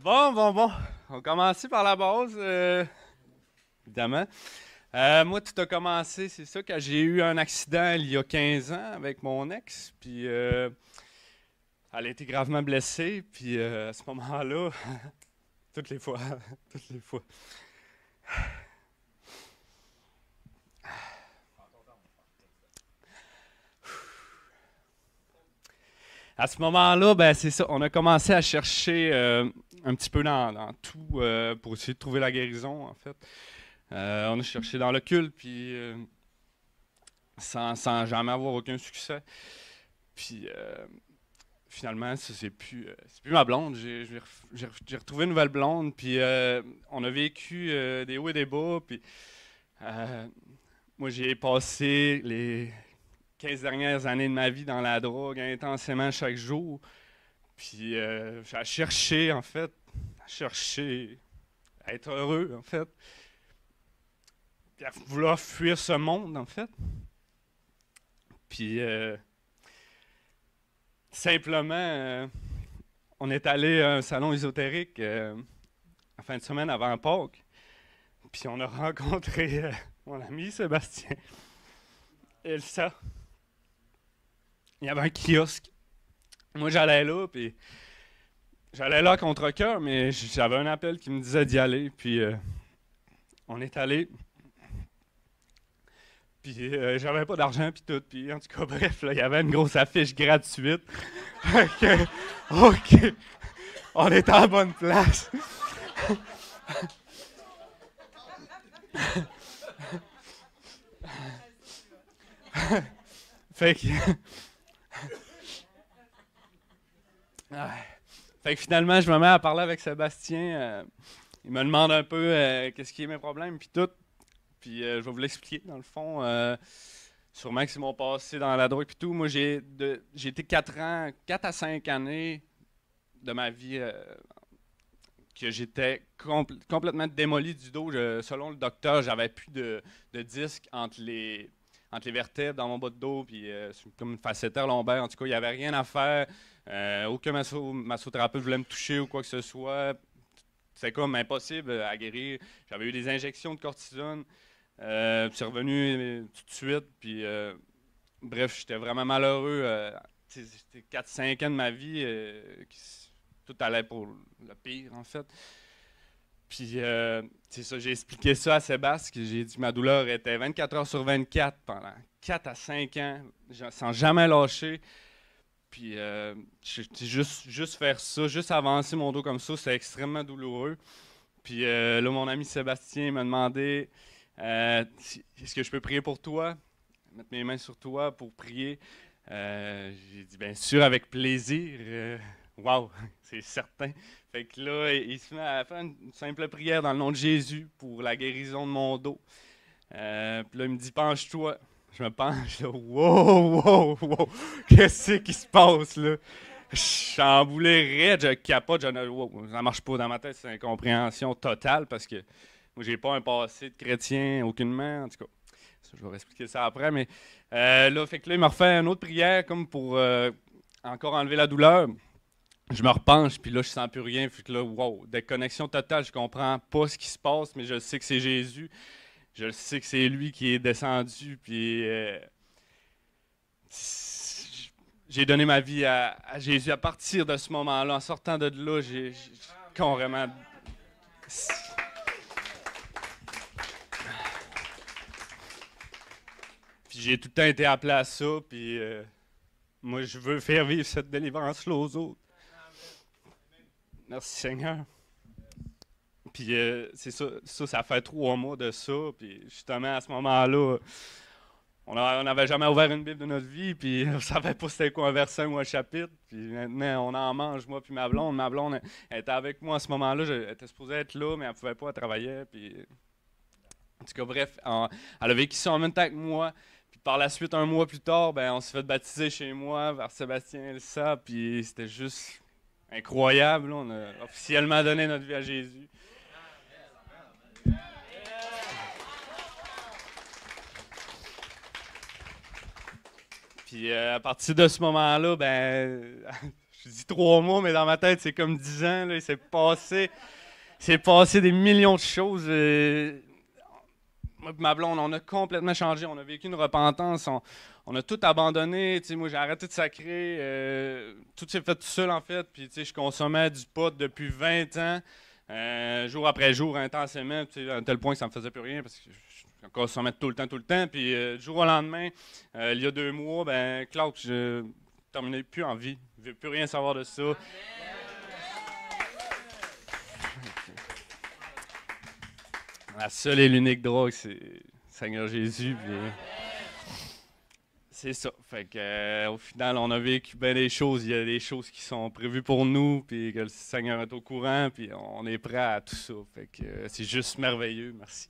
Bon. On va commencer par la base, évidemment. Moi, tout a commencé, c'est ça, quand j'ai eu un accident il y a 15 ans avec mon ex. Puis elle a été gravement blessée. Puis à ce moment-là, toutes les fois, toutes les fois. À ce moment-là, ben c'est ça, on a commencé à chercher un petit peu dans tout pour essayer de trouver la guérison, en fait. On a cherché dans l'occulte, puis sans jamais avoir aucun succès. Puis finalement, ça, c'est plus ma blonde. J'ai retrouvé une nouvelle blonde, puis on a vécu des hauts et des bas. Puis euh, moi, j'ai passé les 15 dernières années de ma vie dans la drogue intensément chaque jour. Puis j'ai cherché, en fait, à chercher à être heureux, en fait. Puis à vouloir fuir ce monde, en fait. Puis simplement, on est allé à un salon ésotérique en fin de semaine avant Pâques. Puis on a rencontré mon ami Sébastien. Et ça, il y avait un kiosque. Moi, j'allais là, puis j'allais là à contre-cœur, mais j'avais un appel qui me disait d'y aller. Puis on est allé. Puis j'avais pas d'argent, puis tout. Puis en tout cas, bref, là, il y avait une grosse affiche gratuite. Ok, ok, on est à la bonne place. Fait que, ah, fait que finalement, je me mets à parler avec Sébastien. Il me demande un peu qu'est-ce qui est mes problèmes, puis tout. Puis je vais vous l'expliquer, dans le fond. Sûrement que c'est mon passé dans la drogue, puis tout. Moi, j'ai été 4 ans, 4 à 5 années de ma vie que j'étais complètement démoli du dos. Selon le docteur, j'avais plus de disques entre les vertèbres dans mon bas de dos, puis c'est comme une facétaire lombaire. En tout cas, il n'y avait rien à faire. Aucun massothérapeute voulait me toucher ou quoi que ce soit. C'est comme impossible à guérir. J'avais eu des injections de cortisone. Puis c'est revenu tout de suite. Puis bref, j'étais vraiment malheureux. C'était 4-5 ans de ma vie. Tout allait pour le pire, en fait. Puis c'est ça, j'ai expliqué ça à Sébastien. J'ai dit que ma douleur était 24 heures sur 24 pendant 4 à 5 ans, sans jamais lâcher. Puis juste faire ça, juste avancer mon dos comme ça, c'est extrêmement douloureux. Puis là, mon ami Sébastien m'a demandé est-ce que je peux prier pour toi, mettre mes mains sur toi pour prier. J'ai dit bien sûr, avec plaisir. Wow, c'est certain. Fait que là, il se met à faire une simple prière dans le nom de Jésus pour la guérison de mon dos. Puis là, il me dit penche-toi. Je me penche, là. Wow. Qu'est-ce qui se passe, là? Je suis emboulé raide, je capote. Wow, ça marche pas dans ma tête, c'est une incompréhension totale parce que moi, j'ai pas un passé de chrétien, aucunement. En tout cas, ça, je vais expliquer ça après. Mais là, fait que là, il me refait une autre prière comme pour encore enlever la douleur. Je me repenche, puis là, je sens plus rien. Puis là, wow, déconnexion totale. Je comprends pas ce qui se passe, mais je sais que c'est Jésus. Je sais que c'est lui qui est descendu. Puis j'ai donné ma vie à Jésus. À partir de ce moment-là, en sortant de là, j'ai carrément. Puis j'ai tout le temps été appelé à ça. Puis moi, je veux faire vivre cette délivrance-là aux autres. Merci Seigneur. Puis c'est ça fait 3 mois de ça. Puis justement, à ce moment-là, on n'avait jamais ouvert une Bible de notre vie. Puis on savait pas c'était quoi un verset ou un chapitre. Puis maintenant, on en mange, moi puis ma blonde. Ma blonde, elle était avec moi à ce moment-là. Elle était supposée être là, mais elle pouvait pas, elle travaillait. Puis en tout cas, bref, elle a vécu ça en même temps que moi. Puis par la suite, un mois plus tard, ben, on s'est fait baptiser chez moi vers Sébastien et Elsa. Puis c'était juste incroyable, là. On a officiellement donné notre vie à Jésus. Puis à partir de ce moment-là, ben, Je dis 3 mois, mais dans ma tête, c'est comme 10 ans. Là, il s'est passé des millions de choses. Moi et ma blonde, on a complètement changé. On a vécu une repentance. On a tout abandonné. Tu sais, moi, j'ai arrêté de sacrer. Tout s'est fait tout seul, en fait. Puis, tu sais, je consommais du pot depuis 20 ans, jour après jour, intensément. Tu sais, à un tel point que ça me faisait plus rien parce que je consommais tout le temps, tout le temps. Puis, du jour au lendemain, il y a 2 mois, ben, Claude, je terminais plus en vie. Je ne veux plus rien savoir de ça. La seule et l'unique drogue, c'est Seigneur Jésus. Puis, c'est ça. Fait que, au final, on a vécu bien des choses. Il y a des choses qui sont prévues pour nous, puis que le Seigneur est au courant, puis on est prêt à tout ça. Fait que c'est juste merveilleux. Merci.